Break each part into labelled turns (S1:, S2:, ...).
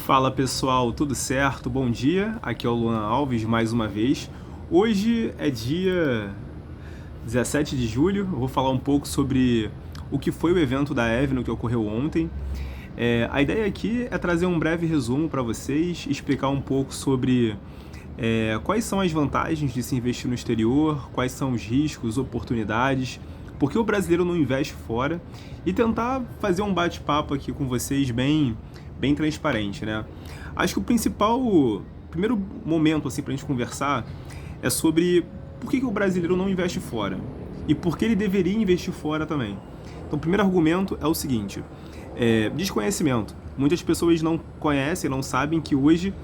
S1: Fala pessoal, tudo certo? Bom dia, aqui é o Luan Alves mais uma vez. Hoje é dia 17 de julho, eu vou falar um pouco sobre o que foi o evento da Avenue que ocorreu ontem. A ideia aqui é trazer um breve resumo para vocês, explicar um pouco sobre quais são as vantagens de se investir no exterior, quais são os riscos, oportunidades, por que o brasileiro não investe fora e tentar fazer um bate-papo aqui com vocês bem transparente, né? Acho que primeiro momento assim, para a gente conversar é sobre por que o brasileiro não investe fora e por que ele deveria investir fora também. Então, o primeiro argumento é o seguinte: desconhecimento. Muitas pessoas não conhecem, não sabem que hoje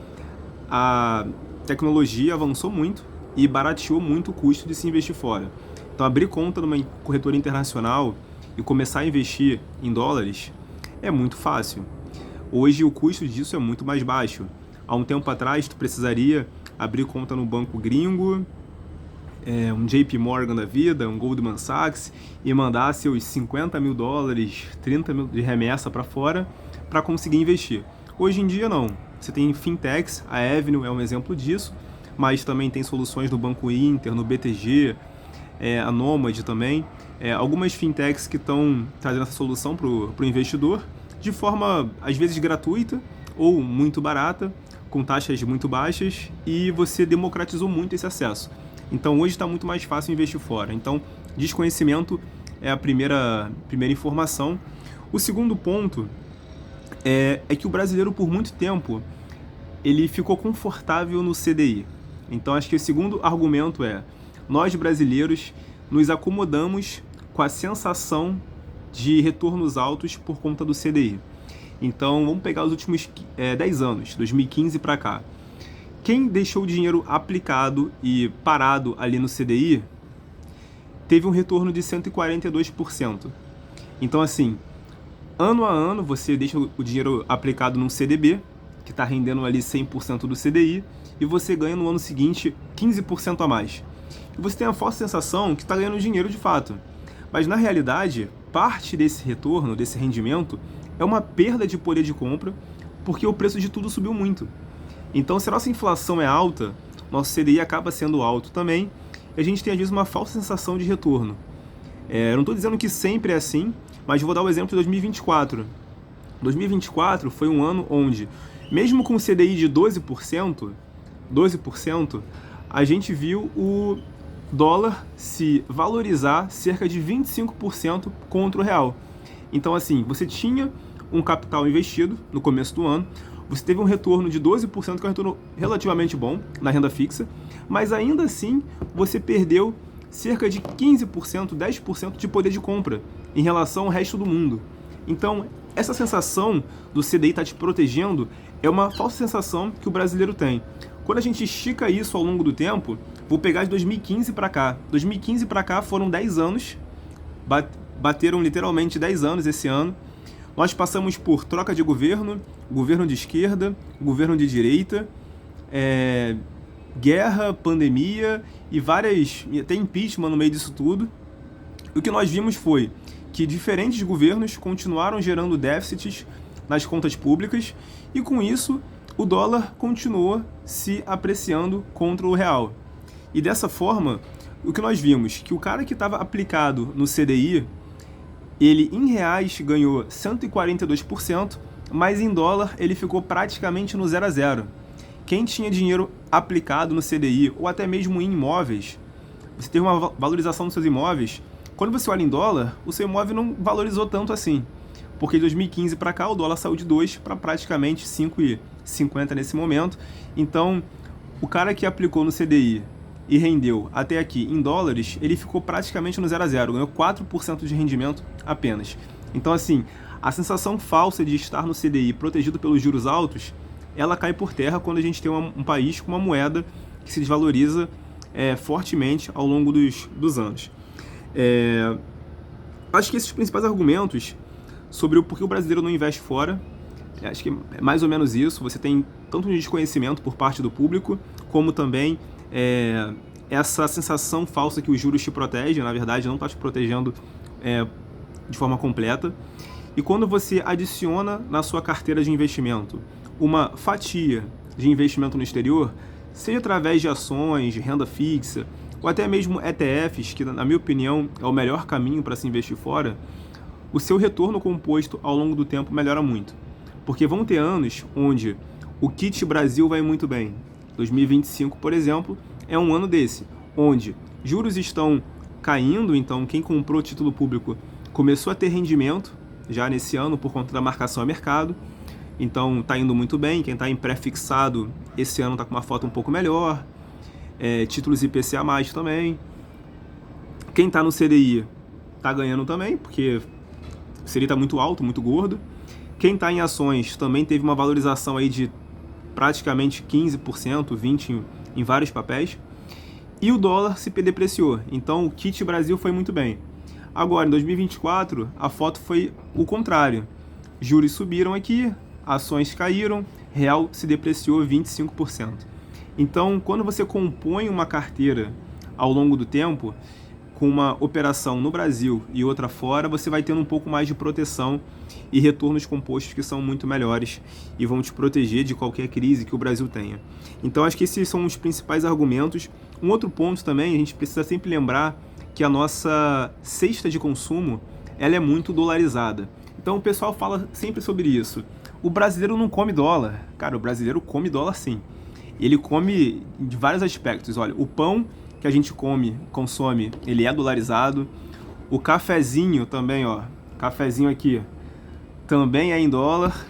S1: a tecnologia avançou muito e barateou muito o custo de se investir fora. Então, abrir conta numa corretora internacional e começar a investir em dólares é muito fácil. Hoje o custo disso é muito mais baixo. Há um tempo atrás, tu precisaria abrir conta no banco gringo, um JP Morgan da vida, um Goldman Sachs, e mandar seus 50 mil dólares, 30 mil de remessa para fora para conseguir investir. Hoje em dia não. Você tem fintechs, a Avenue é um exemplo disso, mas também tem soluções no Banco Inter, no BTG, a Nomad também. Algumas fintechs que estão trazendo essa solução para o investidor de forma, às vezes, gratuita ou muito barata, com taxas muito baixas, e você democratizou muito esse acesso. Então, hoje está muito mais fácil investir fora. Então, desconhecimento é a primeira informação. O segundo ponto é que o brasileiro, por muito tempo, ele ficou confortável no CDI. Então, acho que o segundo argumento é: nós brasileiros nos acomodamos com a sensação de retornos altos por conta do CDI. Então, vamos pegar os últimos 10 anos, 2015 para cá. Quem deixou o dinheiro aplicado e parado ali no CDI teve um retorno de 142%. Então, assim, ano a ano você deixa o dinheiro aplicado num CDB, que está rendendo ali 100% do CDI, e você ganha no ano seguinte 15% a mais. E você tem a falsa sensação que está ganhando dinheiro de fato. Mas, na realidade, parte desse retorno, desse rendimento, é uma perda de poder de compra, porque o preço de tudo subiu muito. Então, se a nossa inflação é alta, nosso CDI acaba sendo alto também, e a gente tem, às vezes, uma falsa sensação de retorno. Eu não estou dizendo que sempre é assim, mas vou dar o exemplo de 2024. 2024 foi um ano onde, mesmo com o CDI de 12%, a gente viu o dólar se valorizar cerca de 25% contra o real. Então, assim, você tinha um capital investido no começo do ano, você teve um retorno de 12%, que é um retorno relativamente bom na renda fixa, mas ainda assim você perdeu cerca de 15%, 10% de poder de compra em relação ao resto do mundo. Então, essa sensação do CDI estar te protegendo é uma falsa sensação que o brasileiro tem. Quando a gente estica isso ao longo do tempo, vou pegar de 2015 para cá. 2015 para cá foram 10 anos, bateram literalmente 10 anos esse ano. Nós passamos por troca de governo, governo de esquerda, governo de direita, guerra, pandemia e até impeachment no meio disso tudo. E o que nós vimos foi que diferentes governos continuaram gerando déficits nas contas públicas e, com isso, o dólar continuou se apreciando contra o real. E dessa forma, o que nós vimos? Que o cara que estava aplicado no CDI, ele em reais ganhou 142%, mas em dólar ele ficou praticamente no 0 a 0. Quem tinha dinheiro aplicado no CDI ou até mesmo em imóveis, você teve uma valorização dos seus imóveis, quando você olha em dólar, o seu imóvel não valorizou tanto assim. Porque de 2015 para cá o dólar saiu de 2 para praticamente 5,50 nesse momento. Então, o cara que aplicou no CDI e rendeu até aqui em dólares, ele ficou praticamente no 0 a 0, ganhou 4% de rendimento apenas. Então, assim, a sensação falsa de estar no CDI protegido pelos juros altos, ela cai por terra quando a gente tem um país com uma moeda que se desvaloriza fortemente ao longo dos anos. Acho que esses principais argumentos sobre o porquê o brasileiro não investe fora, acho que é mais ou menos isso. Você tem tanto um desconhecimento por parte do público, como também essa sensação falsa que os juros te protegem, na verdade não está te protegendo de forma completa. E quando você adiciona na sua carteira de investimento uma fatia de investimento no exterior, seja através de ações, de renda fixa, ou até mesmo ETFs, que na minha opinião é o melhor caminho para se investir fora, o seu retorno composto ao longo do tempo melhora muito. Porque vão ter anos onde o kit Brasil vai muito bem. 2025, por exemplo, é um ano desse, onde juros estão caindo, então quem comprou título público começou a ter rendimento já nesse ano por conta da marcação a mercado, então está indo muito bem. Quem está em pré-fixado esse ano está com uma foto um pouco melhor, títulos IPCA+, também. Quem está no CDI está ganhando também, porque o CDI está muito alto, muito gordo. Quem está em ações também teve uma valorização aí de praticamente 15%, 20% em vários papéis. E o dólar se depreciou, então o kit Brasil foi muito bem. Agora, em 2024, a foto foi o contrário. Juros subiram aqui, ações caíram, real se depreciou 25%. Então, quando você compõe uma carteira ao longo do tempo, com uma operação no Brasil e outra fora, você vai tendo um pouco mais de proteção e retornos compostos que são muito melhores e vão te proteger de qualquer crise que o Brasil tenha. Então, acho que esses são os principais argumentos. Um outro ponto também, a gente precisa sempre lembrar que a nossa cesta de consumo, ela é muito dolarizada. Então o pessoal fala sempre sobre isso. O brasileiro não come dólar. Cara, o brasileiro come dólar sim. Ele come de vários aspectos. Olha, o pão que a gente consome, ele é dolarizado. O cafezinho também, ó. Cafezinho aqui, também é em dólar.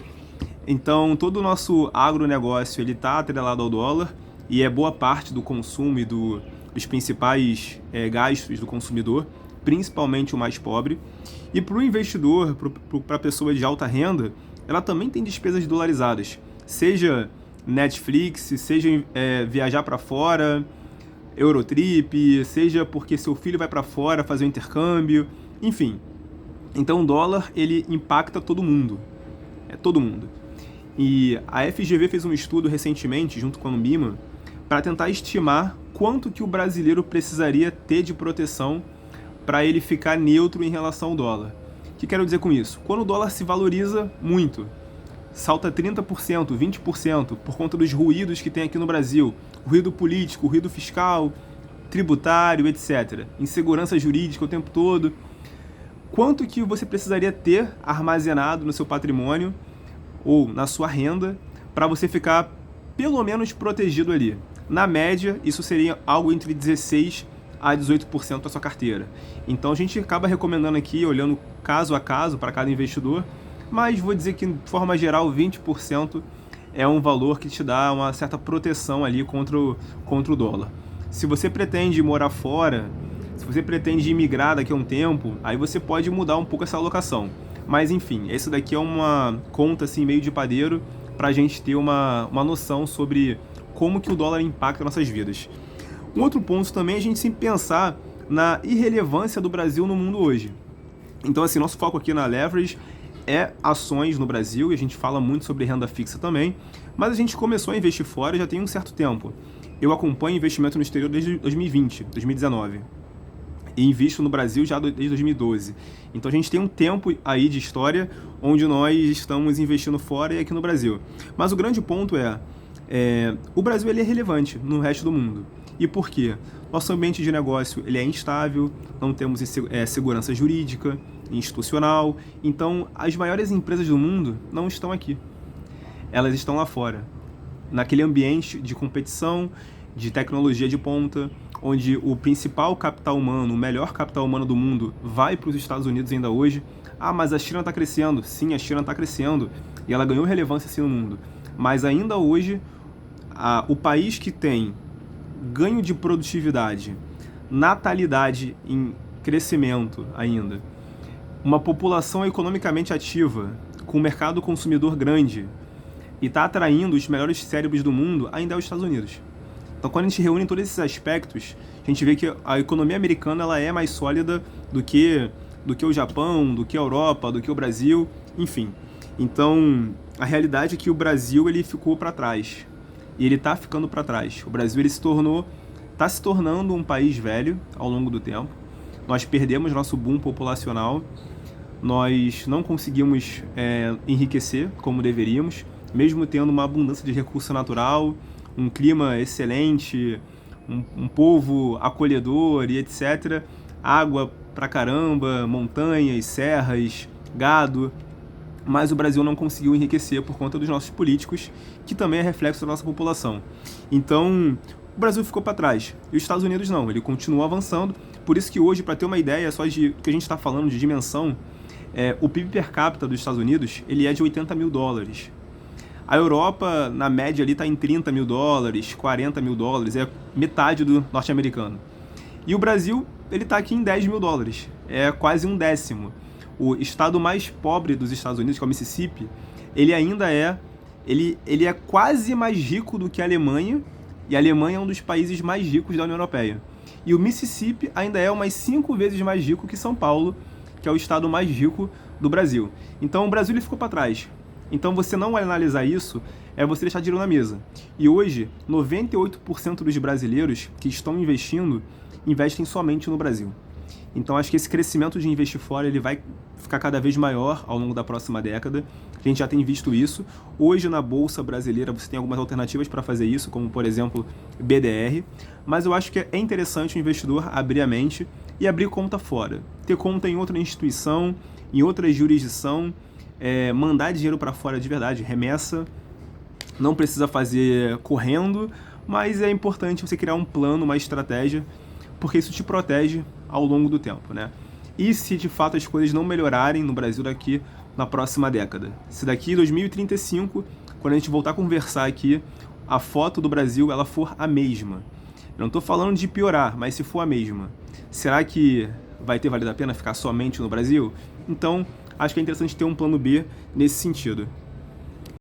S1: Então todo o nosso agronegócio, ele está atrelado ao dólar. E é boa parte do consumo e dos principais gastos do consumidor, principalmente o mais pobre. E para o investidor, para a pessoa de alta renda, ela também tem despesas dolarizadas, seja Netflix, seja viajar para fora, Eurotrip, seja porque seu filho vai para fora fazer um intercâmbio, enfim. Então o dólar, ele impacta todo mundo, todo mundo. E a FGV fez um estudo recentemente, junto com a Ambima, para tentar estimar quanto que o brasileiro precisaria ter de proteção para ele ficar neutro em relação ao dólar. O que quero dizer com isso? Quando o dólar se valoriza muito, salta 30%, 20%, por conta dos ruídos que tem aqui no Brasil, ruído político, ruído fiscal, tributário, etc., insegurança jurídica o tempo todo, quanto que você precisaria ter armazenado no seu patrimônio ou na sua renda para você ficar pelo menos protegido ali? Na média, isso seria algo entre 16% a 18% da sua carteira. Então a gente acaba recomendando aqui, olhando caso a caso para cada investidor, mas vou dizer que, de forma geral, 20% é um valor que te dá uma certa proteção ali contra o dólar. Se você pretende morar fora, se você pretende imigrar daqui a um tempo, aí você pode mudar um pouco essa alocação. Mas enfim, esse daqui é uma conta assim, meio de padeiro para a gente ter uma noção sobre como que o dólar impacta nossas vidas. Um outro ponto também é a gente sempre pensar na irrelevância do Brasil no mundo hoje. Então, assim, nosso foco aqui na Leverage é ações no Brasil, e a gente fala muito sobre renda fixa também, mas a gente começou a investir fora já tem um certo tempo. Eu acompanho investimento no exterior desde 2020, 2019, e invisto no Brasil já desde 2012. Então a gente tem um tempo aí de história onde nós estamos investindo fora e aqui no Brasil. Mas o grande ponto o Brasil ele é relevante no resto do mundo. E por quê? Nosso ambiente de negócio ele é instável, não temos segurança jurídica, institucional. Então, as maiores empresas do mundo não estão aqui. Elas estão lá fora, naquele ambiente de competição, de tecnologia de ponta, onde o principal capital humano, o melhor capital humano do mundo, vai para os Estados Unidos ainda hoje. Ah, mas a China está crescendo. Sim, a China está crescendo. E ela ganhou relevância assim no mundo. Mas ainda hoje, o país que tem ganho de produtividade, natalidade em crescimento ainda, uma população economicamente ativa, com um mercado consumidor grande, e está atraindo os melhores cérebros do mundo, ainda é os Estados Unidos. Então, quando a gente reúne todos esses aspectos, a gente vê que a economia americana ela é mais sólida do que o Japão, do que a Europa, do que o Brasil, enfim. Então, a realidade é que o Brasil ele ficou para trás. E ele está ficando para trás. O Brasil ele está se tornando um país velho ao longo do tempo. Nós perdemos nosso boom populacional. Nós não conseguimos enriquecer como deveríamos. mesmo tendo uma abundância de recurso natural, um clima excelente, um povo acolhedor e etc. Água pra caramba, montanhas, serras, gado, mas o Brasil não conseguiu enriquecer por conta dos nossos políticos, que também é reflexo da nossa população. Então, o Brasil ficou para trás. E os Estados Unidos não, ele continuou avançando. Por isso que hoje, para ter uma ideia só de que a gente está falando de dimensão, o PIB per capita dos Estados Unidos ele é de 80 mil dólares. A Europa, na média, ali está em 30 mil dólares, 40 mil dólares, é metade do norte-americano. E o Brasil, ele está aqui em 10 mil dólares, é quase um décimo. O estado mais pobre dos Estados Unidos, que é o Mississippi, ele ainda ele é quase mais rico do que a Alemanha, e a Alemanha é um dos países mais ricos da União Europeia. E o Mississippi ainda é umas 5 vezes mais rico que São Paulo, que é o estado mais rico do Brasil. Então o Brasil ele ficou para trás. Então você não analisar isso é você deixar dinheiro na mesa. E hoje, 98% dos brasileiros que estão investindo, investem somente no Brasil. Então acho que esse crescimento de investir fora ele vai ficar cada vez maior ao longo da próxima década. A gente já tem visto isso. Hoje na Bolsa Brasileira você tem algumas alternativas para fazer isso, como por exemplo BDR, mas eu acho que é interessante o investidor abrir a mente e abrir conta fora. Ter conta em outra instituição, em outra jurisdição, mandar dinheiro para fora de verdade, remessa, não precisa fazer correndo, mas é importante você criar um plano, uma estratégia, porque isso te protege ao longo do tempo, né? E se de fato as coisas não melhorarem no Brasil daqui na próxima década? Se daqui em 2035, quando a gente voltar a conversar aqui, a foto do Brasil ela for a mesma. Eu não estou falando de piorar, mas se for a mesma, será que vai ter valido a pena ficar somente no Brasil? Então, acho que é interessante ter um plano B nesse sentido.